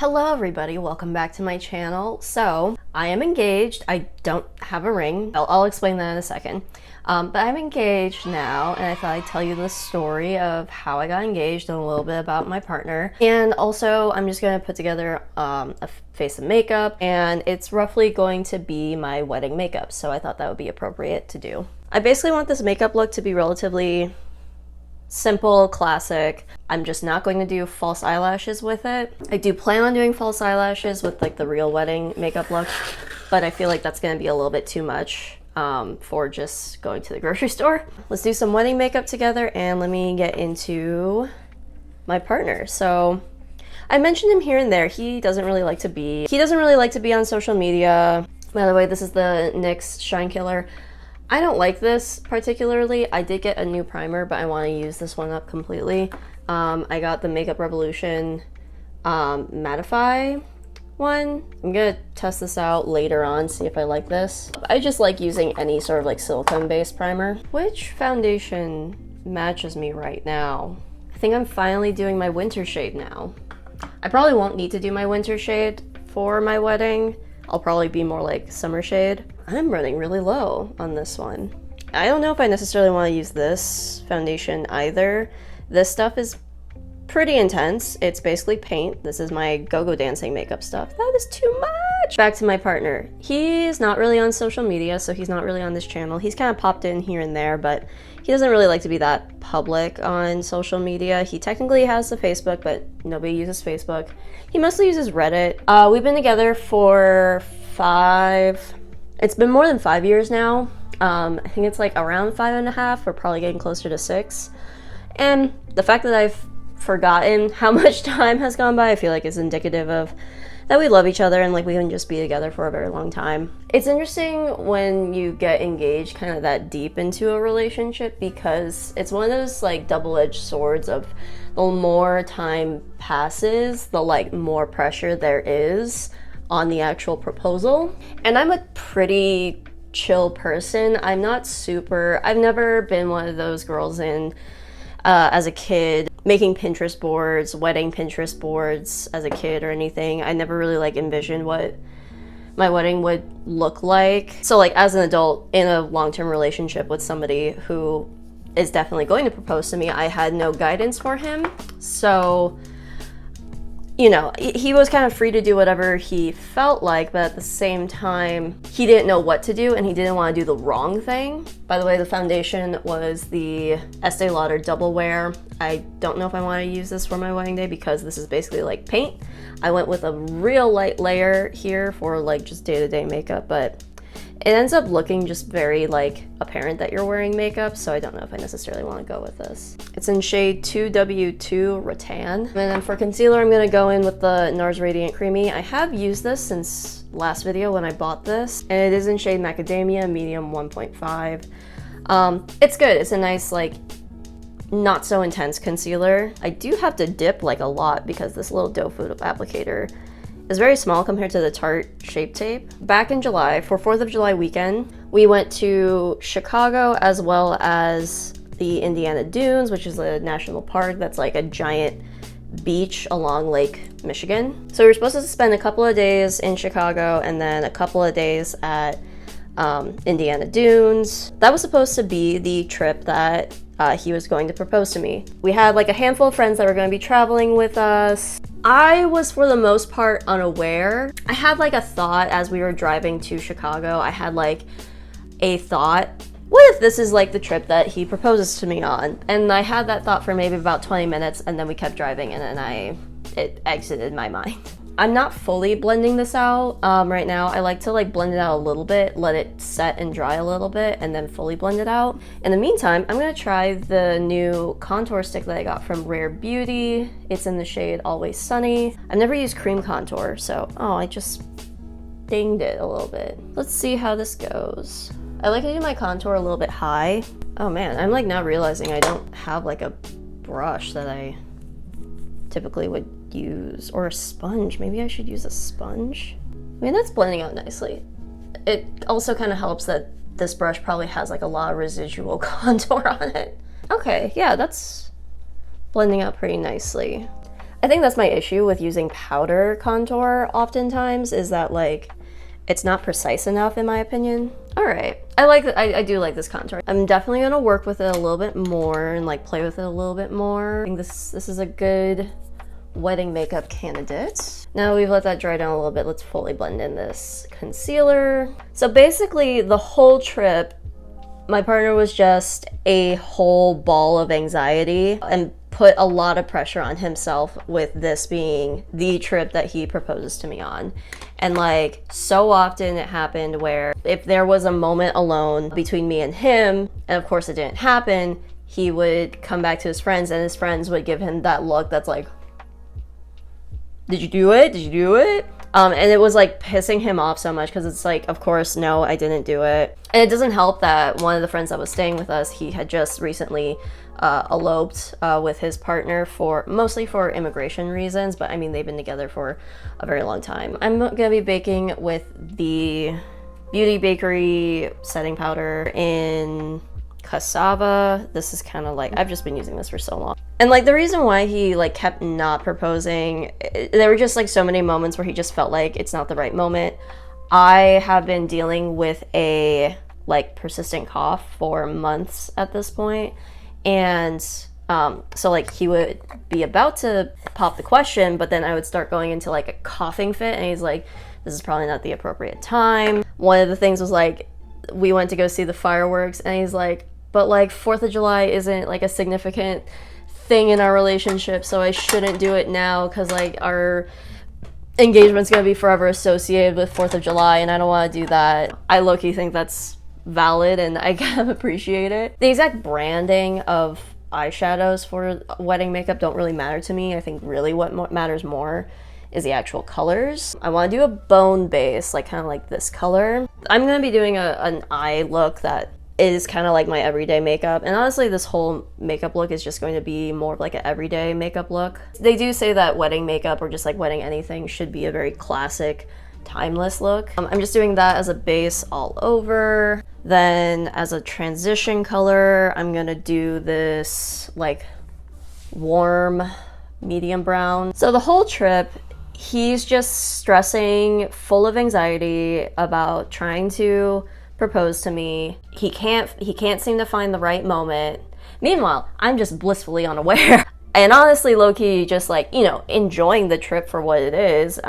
Hello everybody, welcome back to my channel. So, I am engaged. I don't have a ring. I'll explain that in a second. But I'm engaged now, and I thought I'd tell you the story of how I got engaged and a little bit about my partner. And also, I'm just gonna put together a face of makeup, and it's roughly going to be my wedding makeup, so I thought that would be appropriate to do. I basically want this makeup look to be relatively simple, classic. I'm just not going to do false eyelashes with it. I do plan on doing false eyelashes with like the real wedding makeup look, but I feel like that's going to be a little bit too much for just going to the grocery store. Let's do some wedding makeup together and let me get into my partner. So I mentioned him here and there. He doesn't really like to be on social media. By the way, this is the NYX Shine Killer. I don't like this particularly. I did get a new primer, but I want to use this one up completely. I got the Makeup Revolution Mattify one. I'm gonna test this out later on, see if I like this. I just like using any sort of like silicone-based primer. Which foundation matches me right now? I think I'm finally doing my winter shade now. I probably won't need to do my winter shade for my wedding. I'll probably be more like summer shade. I'm running really low on this one. I don't know if I necessarily want to use this foundation either. This stuff is pretty intense. It's basically paint. This is my go-go dancing makeup stuff. That is too much! Back to my partner. He's not really on social media, so he's not really on this channel. He's kind of popped in here and there, but he doesn't really like to be that public on social media. He technically has a Facebook, but nobody uses Facebook. He mostly uses Reddit. We've been together for it's been more than 5 years now. I think it's like around 5.5. We're probably getting closer to 6. And the fact that I've forgotten how much time has gone by, I feel like is indicative of that we love each other and like we can just be together for a very long time. It's interesting when you get engaged kind of that deep into a relationship, because it's one of those like double-edged swords of the more time passes, the like more pressure there is on the actual proposal. And I'm a pretty chill person. I've never been one of those girls as a kid making Pinterest boards, wedding Pinterest boards as a kid or anything. I never really like envisioned what my wedding would look like. So like as an adult in a long-term relationship with somebody who is definitely going to propose to me, I had no guidance for him. So you know, he was kind of free to do whatever he felt like, but at the same time, he didn't know what to do and he didn't want to do the wrong thing. By the way, the foundation was the Estee Lauder Double Wear. I don't know if I want to use this for my wedding day because this is basically like paint. I went with a real light layer here for like just day-to-day makeup, but it ends up looking just very like apparent that you're wearing makeup, so I don't know if I necessarily want to go with this. It's in shade 2W2 Rattan. And then for concealer, I'm going to go in with the NARS Radiant Creamy. I have used this since last video when I bought this, and it is in shade Macadamia, medium 1.5. It's good. It's a nice like not so intense concealer. I do have to dip like a lot because this little doe food applicator is very small compared to the Tarte Shape Tape. Back in July, for 4th of July weekend, we went to Chicago as well as the Indiana Dunes, which is a national park that's like a giant beach along Lake Michigan. So we were supposed to spend a couple of days in Chicago and then a couple of days at Indiana Dunes. That was supposed to be the trip that he was going to propose to me. We had like a handful of friends that were going to be traveling with us. I was for the most part unaware. I had like a thought as we were driving to Chicago. I had like a thought, what if this is like the trip that he proposes to me on? And I had that thought for maybe about 20 minutes and then we kept driving and then it exited my mind. I'm not fully blending this out right now. I like to like blend it out a little bit, let it set and dry a little bit, and then fully blend it out. In the meantime, I'm gonna try the new contour stick that I got from Rare Beauty. It's in the shade Always Sunny. I've never used cream contour, so, I just dinged it a little bit. Let's see how this goes. I like to do my contour a little bit high. Oh man, I'm like now realizing I don't have like a brush that I typically would use, or a sponge. Maybe I should use a sponge. I mean, that's blending out nicely. It also kind of helps that this brush probably has like a lot of residual contour on it. Okay, yeah, that's blending out pretty nicely. I think that's my issue with using powder contour oftentimes, is that like it's not precise enough in my opinion. All right, I do like this contour. I'm definitely gonna work with it a little bit more and like play with it a little bit more. I think this is a good wedding makeup candidate. Now we've let that dry down a little bit, let's fully blend in this concealer. So basically the whole trip, my partner was just a whole ball of anxiety and put a lot of pressure on himself with this being the trip that he proposes to me on. And like so often it happened where if there was a moment alone between me and him, and of course it didn't happen, he would come back to his friends and his friends would give him that look that's like, did you do it? Did you do it? And it was like pissing him off so much because it's like, of course, no, I didn't do it. And it doesn't help that one of the friends that was staying with us, he had just recently eloped with his partner mostly for immigration reasons, but I mean, they've been together for a very long time. I'm gonna be baking with the Beauty Bakery setting powder in Cassava. This is kind of like, I've just been using this for so long. And like the reason why he like kept not proposing, there were just like so many moments where he just felt like it's not the right moment. I have been dealing with a like persistent cough for months at this point. And so like he would be about to pop the question, but then I would start going into like a coughing fit and he's like, this is probably not the appropriate time. One of the things was like, we went to go see the fireworks and he's like, but like 4th of July isn't like a significant thing in our relationship, so I shouldn't do it now because like our engagement's gonna be forever associated with 4th of July and I don't want to do that. I low-key think that's valid and I kind of appreciate it. The exact branding of eyeshadows for wedding makeup don't really matter to me. I think really what matters more is the actual colors. I want to do a bone base, like kind of like this color. I'm gonna be doing an eye look that is kind of like my everyday makeup, and honestly this whole makeup look is just going to be more of like an everyday makeup look. They do say that wedding makeup or just like wedding anything should be a very classic, timeless look. I'm just doing that as a base all over. Then as a transition color, I'm gonna do this like warm medium brown. So the whole trip he's just stressing, full of anxiety about trying to propose to me. He can't seem to find the right moment. Meanwhile, I'm just blissfully unaware. And honestly, low-key, just like, you know, enjoying the trip for what it is.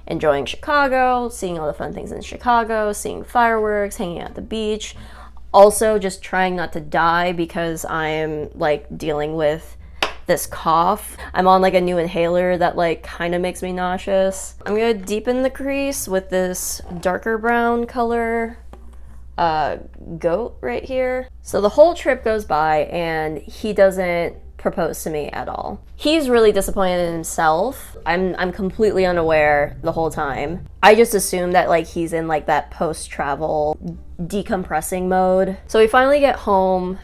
Enjoying Chicago, seeing all the fun things in Chicago, seeing fireworks, hanging out at the beach. Also just trying not to die because I'm like dealing with this cough. I'm on like a new inhaler that like kind of makes me nauseous. I'm gonna deepen the crease with this darker brown color goat right here. So the whole trip goes by and he doesn't propose to me at all. He's really disappointed in himself. I'm completely unaware the whole time. I just assume that like he's in like that post-travel decompressing mode. So we finally get home.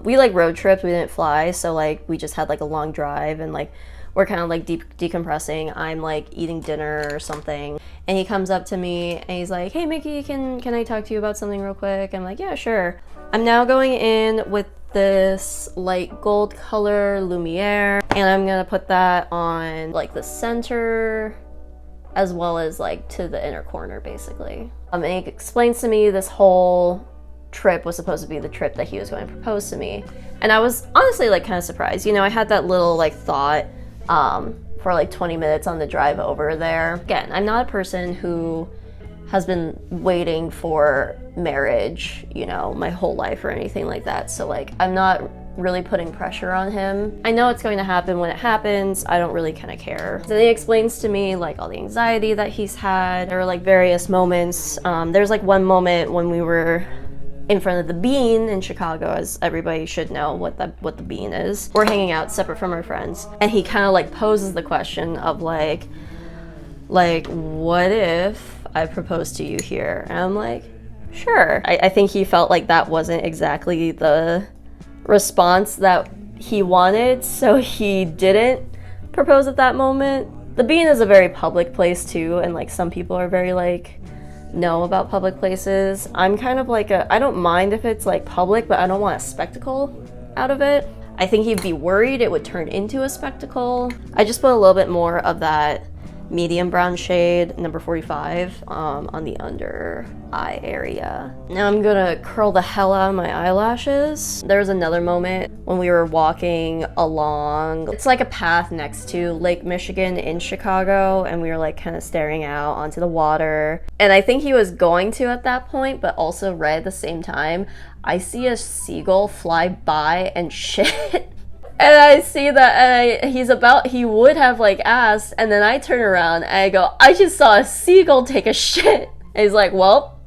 We like road trips, we didn't fly, so like we just had like a long drive and like we're kind of like decompressing. I'm like eating dinner or something and he comes up to me and he's like, hey Mickey, can I talk to you about something real quick? I'm like, yeah, sure. I'm now going in with this light gold color Lumiere and I'm gonna put that on like the center as well as like to the inner corner basically. And he explains to me this whole trip was supposed to be the trip that he was going to propose to me, and I was honestly like kind of surprised. You know, I had that little like thought for like 20 minutes on the drive over there. Again, I'm not a person who has been waiting for marriage, you know, my whole life or anything like that. So like, I'm not really putting pressure on him. I know it's going to happen when it happens. I don't really kind of care. So he explains to me like all the anxiety that he's had. There were like various moments. There's like one moment when we were in front of the Bean in Chicago, as everybody should know what the Bean is. We're hanging out separate from our friends. And he kind of like poses the question of like, what if I propose to you here? And I'm like, sure. I think he felt like that wasn't exactly the response that he wanted, so he didn't propose at that moment. The Bean is a very public place too, and like some people are very like, know about public places. I'm kind of like I don't mind if it's like public, but I don't want a spectacle out of it. I think he'd be worried it would turn into a spectacle. I just put a little bit more of that medium brown shade, number 45, on the under eye area. Now I'm gonna curl the hell out of my eyelashes. There was another moment when we were walking along, it's like a path next to Lake Michigan in Chicago, and we were like kind of staring out onto the water. And I think he was going to at that point, but also right at the same time, I see a seagull fly by and shit. And I see that, and he would have like asked, and then I turn around and I go, I just saw a seagull take a shit. And he's like, well,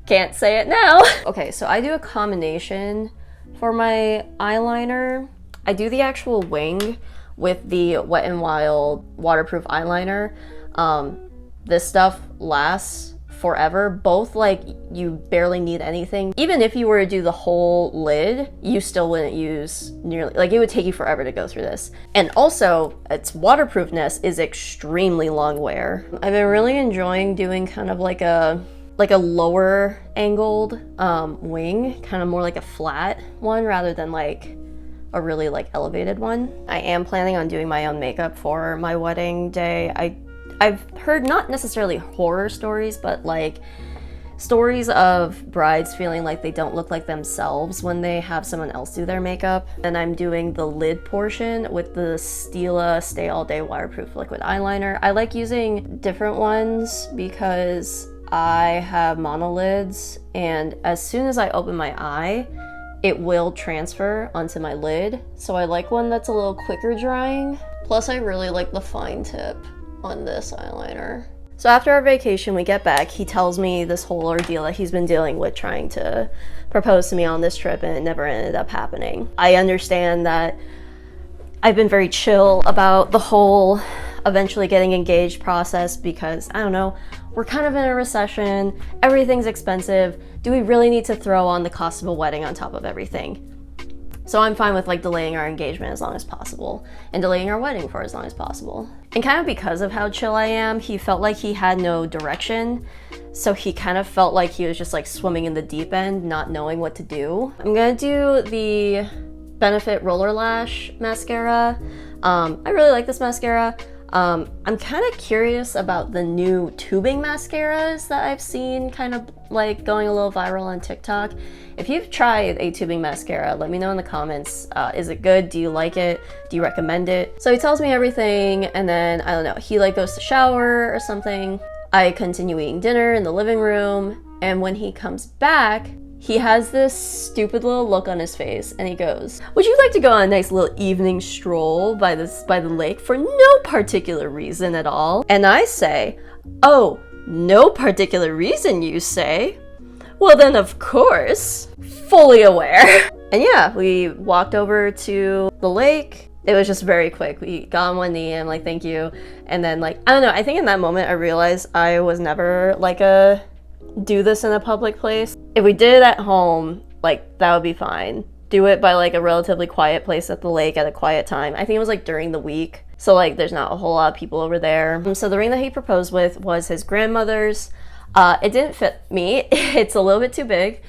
can't say it now. Okay, so I do a combination for my eyeliner. I do the actual wing with the Wet n Wild waterproof eyeliner. This stuff lasts forever. Both, like, you barely need anything. Even if you were to do the whole lid, you still wouldn't use nearly, like, it would take you forever to go through this. And also, its waterproofness is extremely long wear. I've been really enjoying doing kind of like a lower angled wing, kind of more like a flat one rather than like a really like elevated one. I am planning on doing my own makeup for my wedding day. I've heard not necessarily horror stories, but like stories of brides feeling like they don't look like themselves when they have someone else do their makeup. And I'm doing the lid portion with the Stila Stay All Day Waterproof Liquid Eyeliner. I like using different ones because I have monolids, and as soon as I open my eye, it will transfer onto my lid. So I like one that's a little quicker drying. Plus I really like the fine tip on this eyeliner. So after our vacation, we get back, he tells me this whole ordeal that he's been dealing with trying to propose to me on this trip, and it never ended up happening. I understand that I've been very chill about the whole eventually getting engaged process because, I don't know, we're kind of in a recession, everything's expensive. Do we really need to throw on the cost of a wedding on top of everything? So I'm fine with like delaying our engagement as long as possible and delaying our wedding for as long as possible. And kind of because of how chill I am, he felt like he had no direction. So he kind of felt like he was just like swimming in the deep end, not knowing what to do. I'm gonna do the Benefit Roller Lash mascara. I really like this mascara. I'm kind of curious about the new tubing mascaras that I've seen kind of like going a little viral on TikTok. If you've tried a tubing mascara, let me know in the comments. Is it good? Do you like it? Do you recommend it? So he tells me everything, and then, I don't know, he like goes to shower or something. I continue eating dinner in the living room, and when he comes back, he has this stupid little look on his face, and he goes, would you like to go on a nice little evening stroll by the lake for no particular reason at all? And I say, oh, no particular reason, you say? Well then, of course, fully aware. And yeah, we walked over to the lake. It was just very quick. We got on one knee and I'm like, thank you. And then like, I don't know, I think in that moment I realized I was never like do this in a public place. If we did it at home, like that would be fine. Do it by like a relatively quiet place at the lake at a quiet time. I think it was like during the week. So like there's not a whole lot of people over there. So the ring that he proposed with was his grandmother's. It didn't fit me. It's a little bit too big.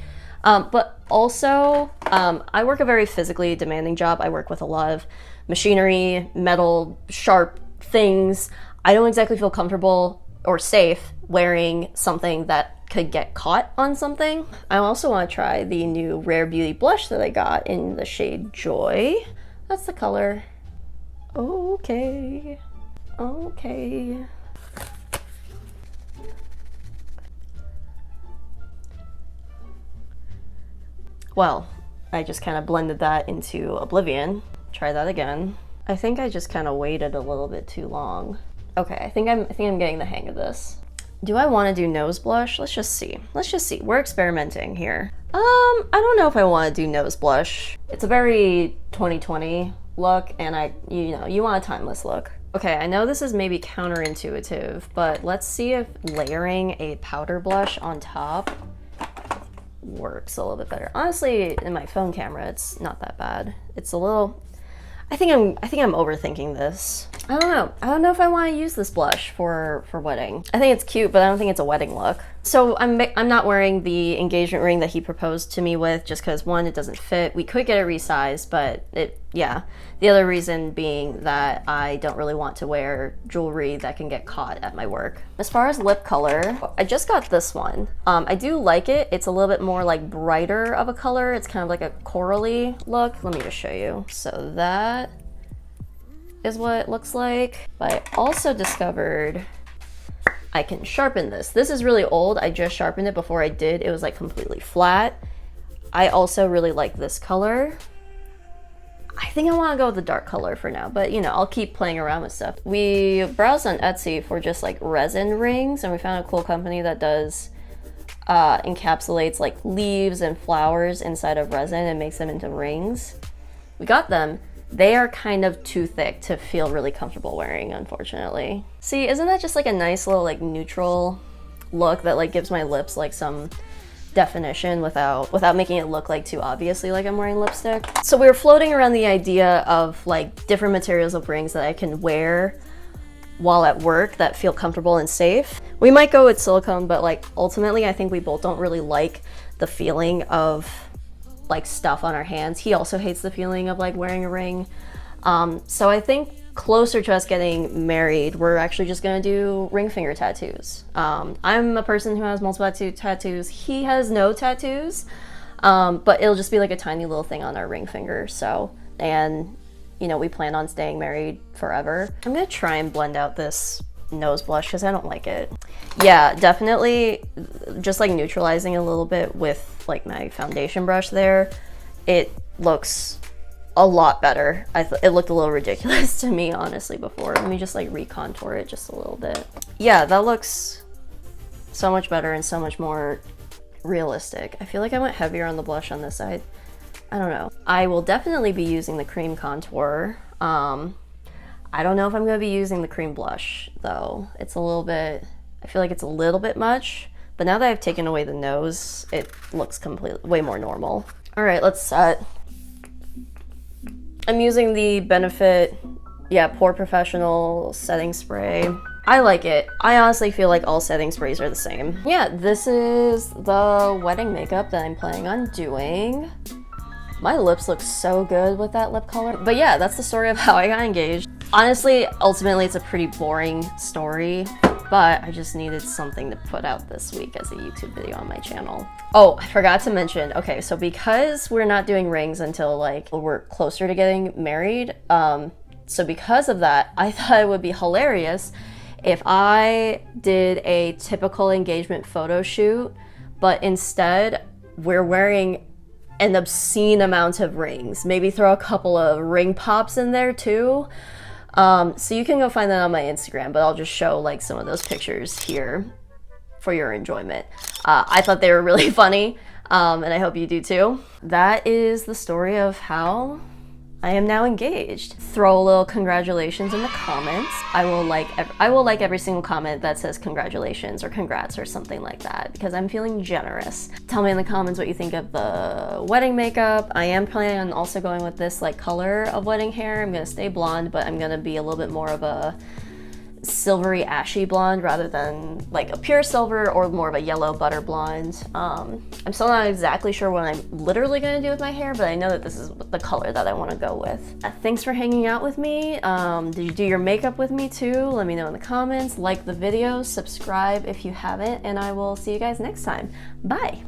But also, I work a very physically demanding job. I work with a lot of machinery, metal, sharp things. I don't exactly feel comfortable or safe wearing something that could get caught on something. I also want to try the new Rare Beauty blush that I got in the shade Joy. That's the color. Okay. Okay. Well, I just kind of blended that into Oblivion. Try that again. I think I just kind of waited a little bit too long. Okay, I think I'm getting the hang of this. Do I want to do nose blush? Let's just see. Let's just see. We're experimenting here. I don't know if I want to do nose blush. It's a very 2020 look, and you want a timeless look. Okay, I know this is maybe counterintuitive, but let's see if layering a powder blush on top works a little bit better. Honestly, in my phone camera, it's not that bad. It's a little, I think I'm overthinking this. I don't know. I don't know if I want to use this blush for wedding. I think it's cute, but I don't think it's a wedding look. So I'm not wearing the engagement ring that he proposed to me with just because, one, it doesn't fit. We could get it resized, but yeah. The other reason being that I don't really want to wear jewelry that can get caught at my work. As far as lip color, I just got this one. I do like it. It's a little bit more like brighter of a color. It's kind of like a corally look. Let me just show you. So that is what it looks like. But I also discovered I can sharpen this. This is really old. I just sharpened it before I did. It was like completely flat. I also really like this color. I think I want to go with the dark color for now, but you know, I'll keep playing around with stuff. We browsed on Etsy for just like resin rings, and we found a cool company that does encapsulates like leaves and flowers inside of resin and makes them into rings. We got them. They are kind of too thick to feel really comfortable wearing, unfortunately. See, isn't that just like a nice little like neutral look that like gives my lips like some definition without making it look like too obviously like I'm wearing lipstick? So we were floating around the idea of like different materials of rings that I can wear while at work that feel comfortable and safe. We might go with silicone, but like ultimately I think we both don't really like the feeling of like stuff on our hands. He also hates the feeling of like wearing a ring. So I think closer to us getting married, we're actually just gonna do ring finger tattoos. I'm a person who has multiple tattoos. He has no tattoos, but it'll just be like a tiny little thing on our ring finger. So, and you know, we plan on staying married forever. I'm gonna try and blend out this nose blush because I don't like it. Yeah, definitely just like neutralizing a little bit with like my foundation brush there. It looks a lot better. It looked a little ridiculous to me, honestly, before. Let me just like recontour it just a little bit. Yeah, that looks so much better and so much more realistic. I feel like I went heavier on the blush on this side. I don't know. I will definitely be using the cream contour. I don't know if I'm gonna be using the cream blush though. It's a little bit, I feel like it's a little bit much, but now that I've taken away the nose, it looks completely, way more normal. All right, let's set. I'm using the Benefit, Pore Professional setting spray. I like it. I honestly feel like all setting sprays are the same. Yeah, this is the wedding makeup that I'm planning on doing. My lips look so good with that lip color. But yeah, that's the story of how I got engaged. Honestly, ultimately, it's a pretty boring story, but I just needed something to put out this week as a YouTube video on my channel. Oh, I forgot to mention, okay, so because we're not doing rings until like we're closer to getting married, so because of that, I thought it would be hilarious if I did a typical engagement photo shoot, but instead we're wearing an obscene amount of rings. Maybe throw a couple of ring pops in there too. So you can go find that on my Instagram, but I'll just show like some of those pictures here for your enjoyment. I thought they were really funny, and I hope you do too. That is the story of how I am now engaged. Throw a little congratulations in the comments. I will like every single comment that says congratulations or congrats or something like that because I'm feeling generous. Tell me in the comments what you think of the wedding makeup. I am planning on also going with this like color of wedding hair. I'm gonna stay blonde, but I'm gonna be a little bit more of a silvery ashy blonde rather than like a pure silver or more of a yellow butter blonde. I'm still not exactly sure what I'm literally gonna do with my hair, but I know that this is the color that I want to go with. Thanks for hanging out with me. Did you do your makeup with me too? Let me know in the comments. Like the video, subscribe if you haven't, and I will see you guys next time. Bye.